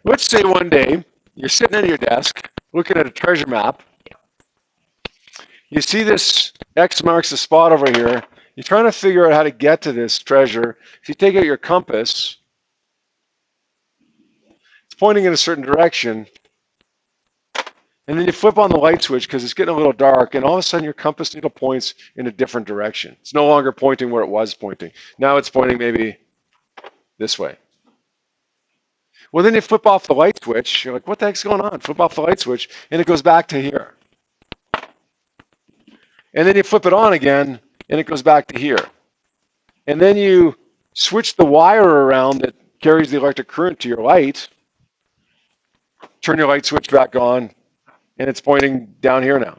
let's say one day you're sitting at your desk looking at a treasure map. You see this X marks the spot over here. You're trying to figure out how to get to this treasure. If you take out your compass, it's pointing in a certain direction. And then you flip on the light switch because it's getting a little dark, and all of a sudden your compass needle points in a different direction. It's no longer pointing where it was pointing. Now it's pointing maybe this way. Well, then you flip off the light switch. You're like, what the heck's going on? Flip off the light switch, and it goes back to here. And then you flip it on again, and it goes back to here. And then you switch the wire around that carries the electric current to your light, turn your light switch back on, and it's pointing down here now.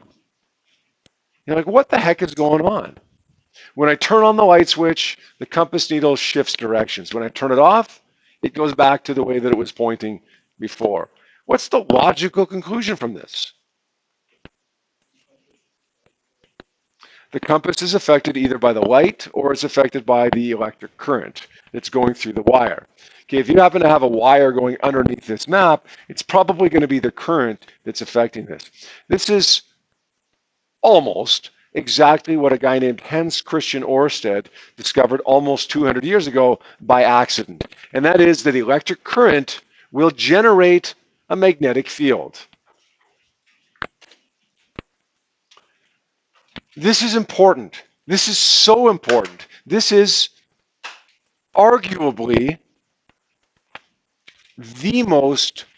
You're like, what the heck is going on? When I turn on the light switch, the compass needle shifts directions. When I turn it off, it goes back to the way that it was pointing before. What's the logical conclusion from this? The compass is affected either by the light or it's affected by the electric current that's going through the wire. Okay, if you happen to have a wire going underneath this map, it's probably going to be the current that's affecting this. This is almost exactly what a guy named Hans Christian Oersted discovered almost 200 years ago by accident. And that is that electric current will generate a magnetic field. This is important. This is so important. This is arguably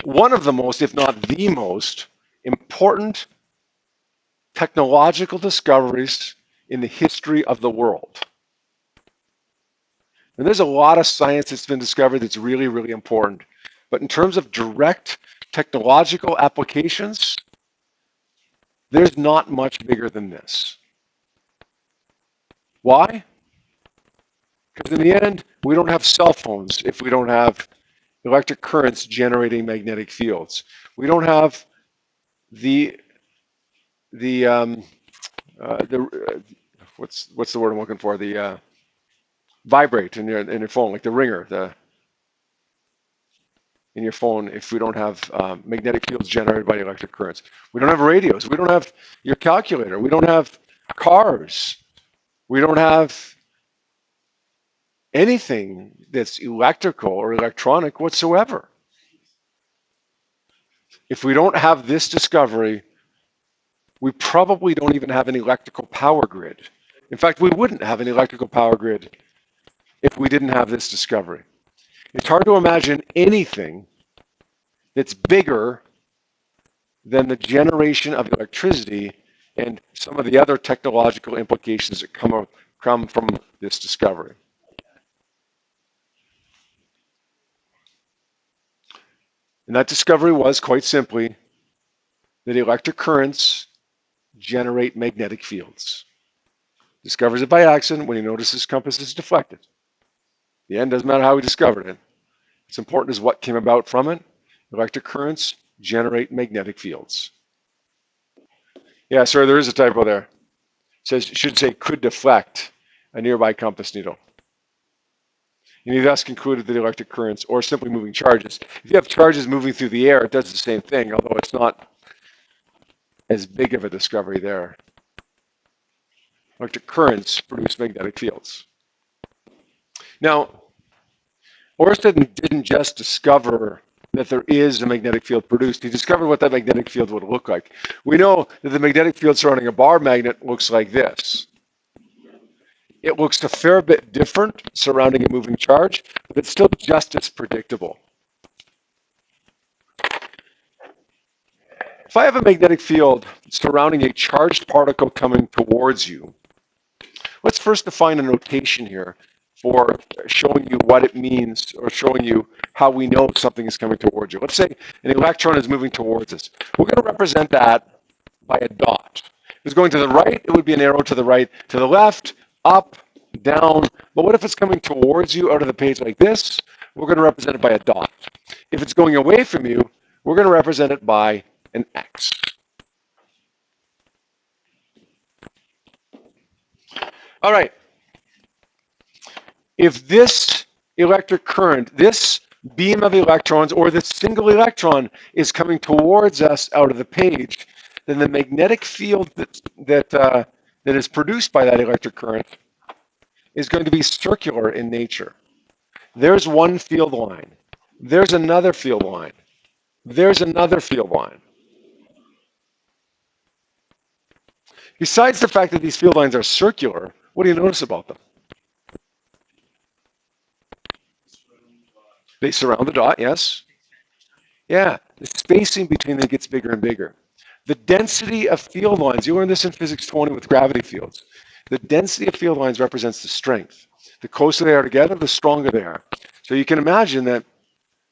one of the most, if not the most, important technological discoveries in the history of the world. And there's a lot of science that's been discovered that's really, really important. But in terms of direct technological applications, there's not much bigger than this. Why? Because in the end, we don't have cell phones if we don't have electric currents generating magnetic fields. We don't have what's the word I'm looking for? The vibrate in your phone, like the ringer, in your phone, if we don't have magnetic fields generated by electric currents. We don't have radios. We don't have your calculator. We don't have cars. We don't have anything that's electrical or electronic whatsoever. If we don't have this discovery, we probably don't even have an electrical power grid. In fact, we wouldn't have an electrical power grid if we didn't have this discovery. It's hard to imagine anything that's bigger than the generation of electricity and some of the other technological implications that come from this discovery. And that discovery was, quite simply, that electric currents generate magnetic fields. Discovers it by accident when he notices his compass is deflected. The end doesn't matter how he discovered it. What's important is what came about from it. Electric currents generate magnetic fields. Yeah, sorry, there is a typo there. It should say could deflect a nearby compass needle. And he thus concluded that electric currents, or simply moving charges, if you have charges moving through the air, it does the same thing, although it's not as big of a discovery there. Electric currents produce magnetic fields. Now, Oersted didn't just discover that there is a magnetic field produced. He discovered what that magnetic field would look like. We know that the magnetic field surrounding a bar magnet looks like this. It looks a fair bit different surrounding a moving charge, but it's still just as predictable. If I have a magnetic field surrounding a charged particle coming towards you, let's first define a notation here for showing you what it means, or showing you how we know something is coming towards you. Let's say an electron is moving towards us. We're going to represent that by a dot. If it's going to the right, it would be an arrow to the right. To the left, up, down. But what if it's coming towards you out of the page like this? We're going to represent it by a dot. If it's going away from you, we're going to represent it by an X. All right. If this electric current, this beam of electrons, or the single electron is coming towards us out of the page, then the magnetic field that is produced by that electric current is going to be circular in nature. There's one field line. There's another field line. There's another field line. Besides the fact that these field lines are circular, what do you notice about them? They surround the dot, yes? Yeah, the spacing between them gets bigger and bigger. The density of field lines, you learned this in physics 20 with gravity fields. The density of field lines represents the strength. The closer they are together, the stronger they are. So you can imagine that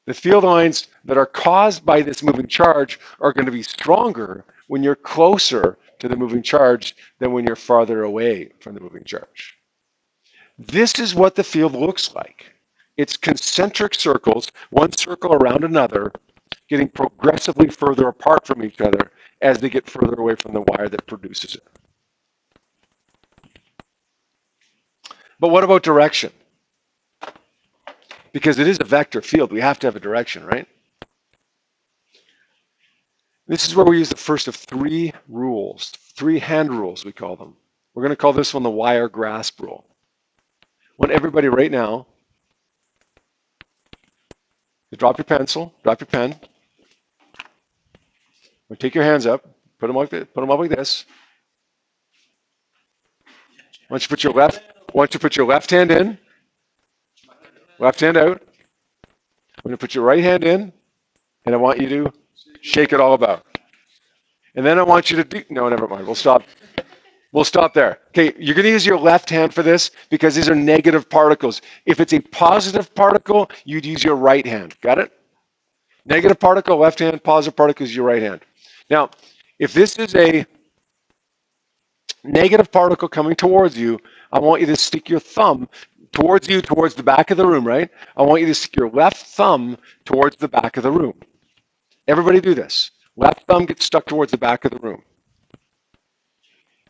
the field lines that are caused by this moving charge are going to be stronger when you're closer to the moving charge than when you're farther away from the moving charge. This is what the field looks like. It's concentric circles, one circle around another, getting progressively further apart from each other as they get further away from the wire that produces it. But what about direction? Because it is a vector field, we have to have a direction, right? This is where we use the first of three rules, three hand rules, we call them. We're going to call this one the wire grasp rule. I want everybody right now to drop your pencil, drop your pen, or take your hands up, put them up like this. Why don't you put your left hand in, left hand out. I'm going to put your right hand in, and I want you to shake it all about. And then I want you to do, no, never mind, we'll stop. We'll stop there. Okay, you're going to use your left hand for this because these are negative particles. If it's a positive particle, you'd use your right hand. Got it? Negative particle, left hand, positive particle is your right hand. Now, if this is a negative particle coming towards you, I want you to stick your thumb towards you, towards the back of the room, right? I want you to stick your left thumb towards the back of the room. Everybody do this. Left thumb gets stuck towards the back of the room.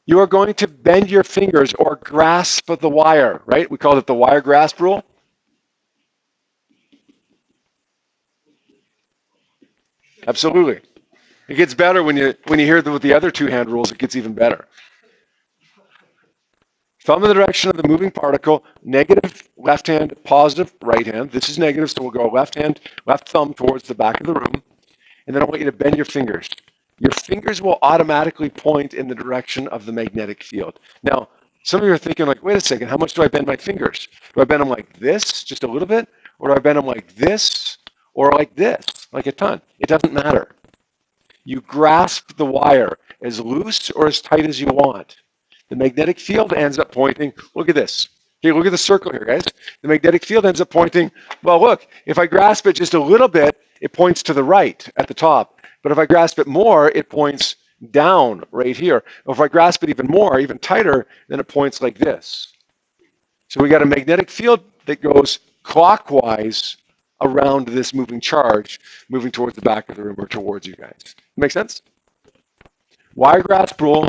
You are going to bend your fingers or grasp the wire, right? We call it the wire grasp rule. Absolutely. It gets better when you hear the other two hand rules, it gets even better. Thumb in the direction of the moving particle, negative left hand, positive right hand. This is negative, so we'll go left thumb towards the back of the room. And then I want you to bend your fingers. Your fingers will automatically point in the direction of the magnetic field. Now, some of you are thinking like, wait a second, how much do I bend my fingers? Do I bend them like this, just a little bit? Or do I bend them like this, or like this, like a ton? It doesn't matter. You grasp the wire as loose or as tight as you want. The magnetic field ends up pointing, look at this. Okay, look at the circle here, guys. The magnetic field ends up pointing, well, look, if I grasp it just a little bit, it points to the right at the top. But if I grasp it more, it points down right here. Or if I grasp it even more, even tighter, then it points like this. So we got a magnetic field that goes clockwise around this moving charge, moving towards the back of the room or towards you guys. Make sense? Wire grasp rule,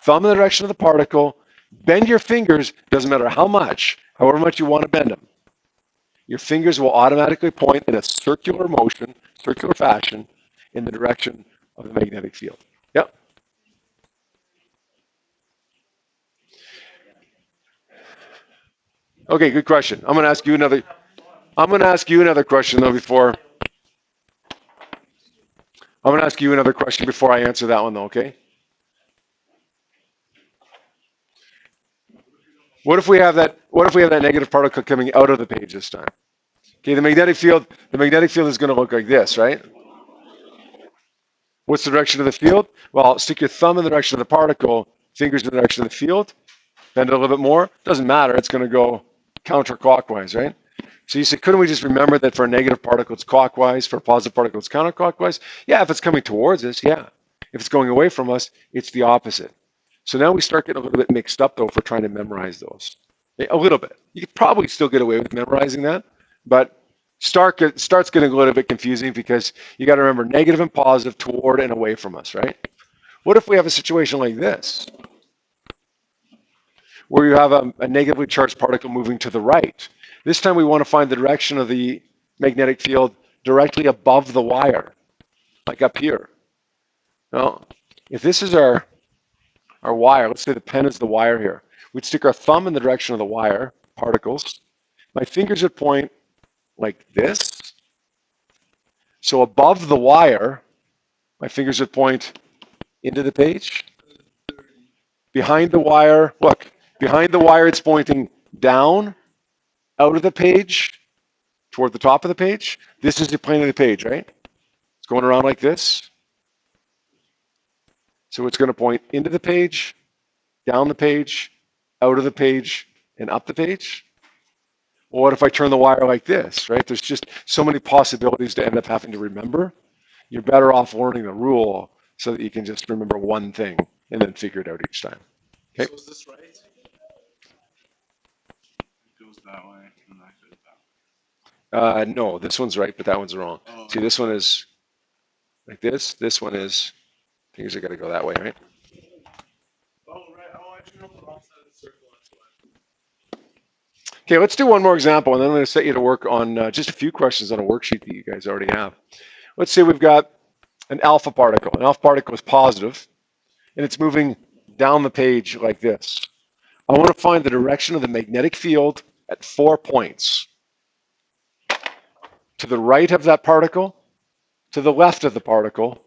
thumb in the direction of the particle, bend your fingers, doesn't matter how much, however much you want to bend them. Your fingers will automatically point in a circular motion, circular fashion, in the direction of the magnetic field. Yep. Okay, good question. I'm going to ask you another question though before. I'm going to ask you another question before I answer that one though, okay? What if we have that negative particle coming out of the page this time? Okay, the magnetic field is going to look like this, right? What's the direction of the field? Well, stick your thumb in the direction of the particle, fingers in the direction of the field, bend it a little bit more. Doesn't matter. It's going to go counterclockwise, right? So you said, couldn't we just remember that for a negative particle, it's clockwise, for a positive particle, it's counterclockwise? Yeah, if it's coming towards us, yeah. If it's going away from us, it's the opposite. So now we start getting a little bit mixed up, though, if we're trying to memorize those. A little bit. You could probably still get away with memorizing that, but starts getting a little bit confusing because you got to remember negative and positive toward and away from us, right? What if we have a situation like this, where you have a negatively charged particle moving to the right? This time we want to find the direction of the magnetic field directly above the wire, like up here. Now, if this is our wire, let's say the pen is the wire here, we'd stick our thumb in the direction of the wire, particles. My fingers would point like this. So above the wire, my fingers would point into the page. Behind the wire, look, behind the wire it's pointing down, out of the page, toward the top of the page. This is the plane of the page, right? It's going around like this. So it's going to point into the page, down the page, out of the page, and up the page. Well, what if I turn the wire like this, right? There's just so many possibilities to end up having to remember. You're better off learning the rule so that you can just remember one thing and then figure it out each time. Okay? So is this right? It goes that way and that goes that way. No, this one's right, but that one's wrong. Oh. See, this one is like this. This one is, fingers are got to go that way, right? Oh, right. Oh, I do know the offset of the circle. That's why. Okay, let's do one more example, and then I'm going to set you to work on just a few questions on a worksheet that you guys already have. Let's say we've got an alpha particle. An alpha particle is positive, and it's moving down the page like this. I want to find the direction of the magnetic field at 4 points. To the right of that particle, to the left of the particle,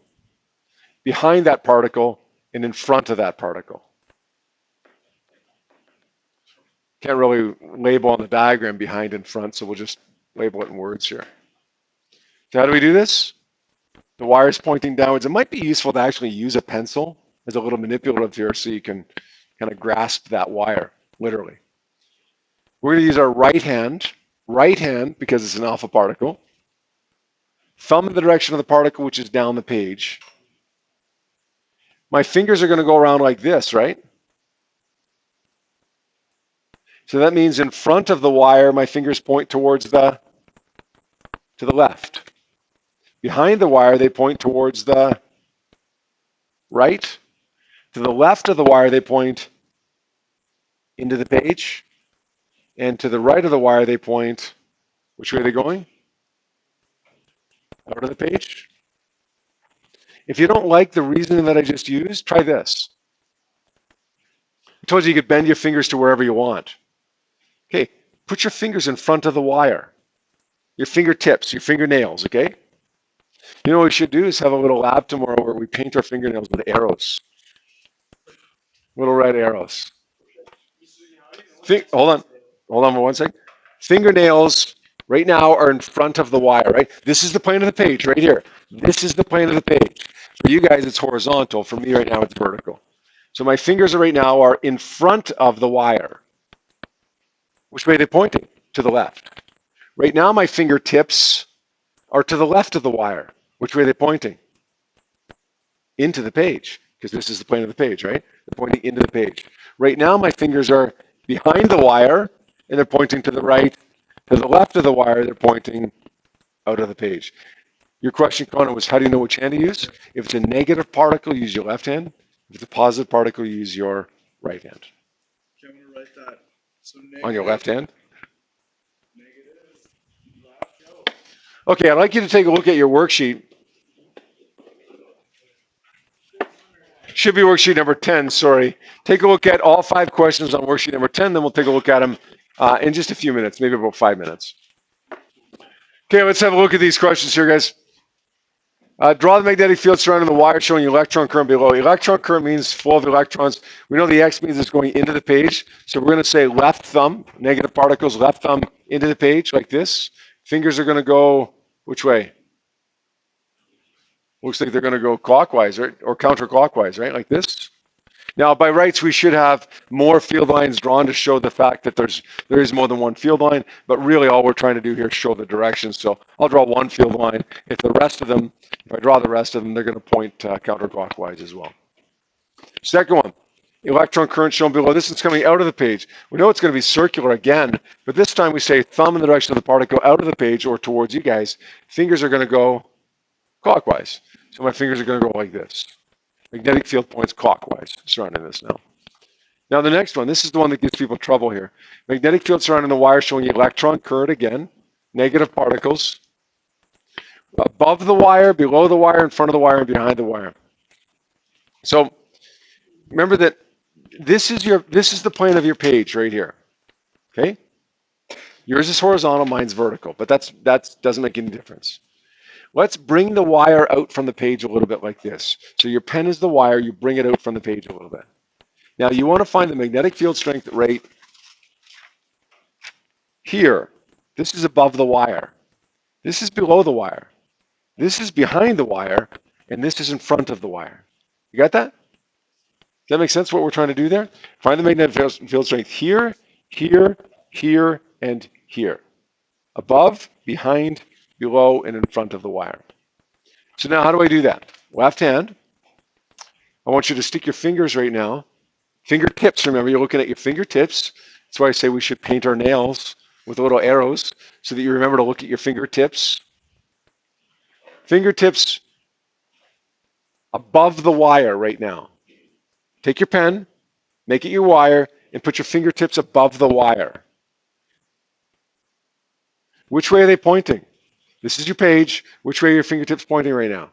behind that particle, and in front of that particle. Can't really label on the diagram behind and front, so we'll just label it in words here. So how do we do this? The wire is pointing downwards. It might be useful to actually use a pencil as a little manipulative here so you can kind of grasp that wire, literally. We're going to use our right hand because it's an alpha particle, thumb in the direction of the particle, which is down the page. My fingers are going to go around like this, right? So that means in front of the wire, my fingers point towards to the left. Behind the wire, they point towards the right. To the left of the wire, they point into the page. And to the right of the wire, they point, which way are they going? Out of the page. If you don't like the reasoning that I just used, try this. I told you you could bend your fingers to wherever you want. Okay, put your fingers in front of the wire. Your fingertips, your fingernails, okay? You know what we should do is have a little lab tomorrow where we paint our fingernails with arrows. Little red arrows. Hold on for 1 second. Fingernails right now are in front of the wire, right? This is the plane of the page right here. This is the plane of the page. For you guys, it's horizontal. For me right now, it's vertical. So my fingers right now are in front of the wire. Which way are they pointing? To the left. Right now, my fingertips are to the left of the wire. Which way are they pointing? Into the page, because this is the plane of the page, right? They're pointing into the page. Right now, my fingers are behind the wire, and they're pointing to the right. To the left of the wire, they're pointing out of the page. Your question, Connor, was how do you know which hand to use? If it's a negative particle, use your left hand. If it's a positive particle, use your right hand. Okay, I'm going to write that. So On your left hand? Negative, left, go. Okay, I'd like you to take a look at your worksheet. Should be worksheet number 10, sorry. Take a look at all 5 questions on worksheet number 10, then we'll take a look at them in just a few minutes, maybe about 5 minutes. Okay, let's have a look at these questions here, guys. Draw the magnetic field surrounding the wire showing electron current below. Electron current means flow of electrons. We know the X means it's going into the page. So we're going to say left thumb, negative particles, left thumb into the page like this. Fingers are going to go which way? Looks like they're going to go clockwise, right? Or counterclockwise, right? Like this. Now, by rights, we should have more field lines drawn to show the fact that there is more than one field line, but really all we're trying to do here is show the direction. So I'll draw one field line. If I draw the rest of them, they're going to point counterclockwise as well. Second one, electron current shown below. This is coming out of the page. We know it's going to be circular again, but this time we say thumb in the direction of the particle out of the page or towards you guys. Fingers are going to go clockwise. So my fingers are going to go like this. Magnetic field points clockwise surrounding this now. Now the next one, this is the one that gives people trouble here. Magnetic field surrounding the wire showing electron current again, negative particles above the wire, below the wire, in front of the wire, and behind the wire. So remember that this is the plane of your page right here. Okay? Yours is horizontal, mine's vertical, but that doesn't make any difference. Let's bring the wire out from the page a little bit like this. So your pen is the wire, you bring it out from the page a little bit. Now you want to find the magnetic field strength right here. This is above the wire. This is below the wire. This is behind the wire, and this is in front of the wire. You got that? Does that make sense what we're trying to do there? Find the magnetic field strength here, here, here, and here. Above, behind, below, and in front of the wire. So now how do I do that? Left hand. I want you to stick your fingers right now. Fingertips, remember, you're looking at your fingertips. That's why I say we should paint our nails with little arrows so that you remember to look at your fingertips. Fingertips above the wire right now. Take your pen, make it your wire, and put your fingertips above the wire. Which way are they pointing? This is your page. Which way are your fingertips pointing right now?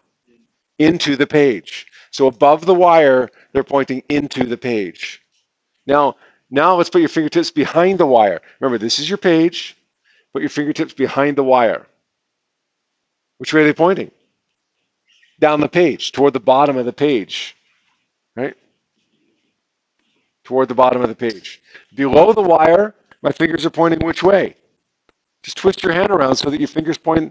Into the page. So above the wire, they're pointing into the page. Now let's put your fingertips behind the wire. Remember, this is your page. Put your fingertips behind the wire. Which way are they pointing? Down the page, toward the bottom of the page. Right? Toward the bottom of the page. Below the wire, my fingers are pointing which way? Just twist your hand around so that your fingers are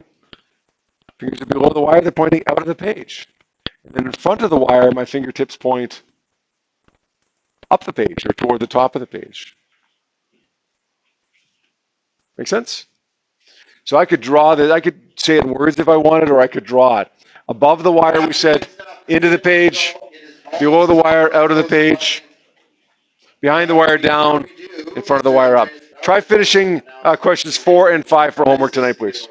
below the wire, they're pointing out of the page. And then in front of the wire, my fingertips point up the page or toward the top of the page. Make sense? So I could draw that, I could say it in words if I wanted, or I could draw it. Above the wire, we said into the page, below the wire, out of the page, behind the wire, down, in front of the wire, up. Try finishing questions 4 and 5 for homework tonight, please.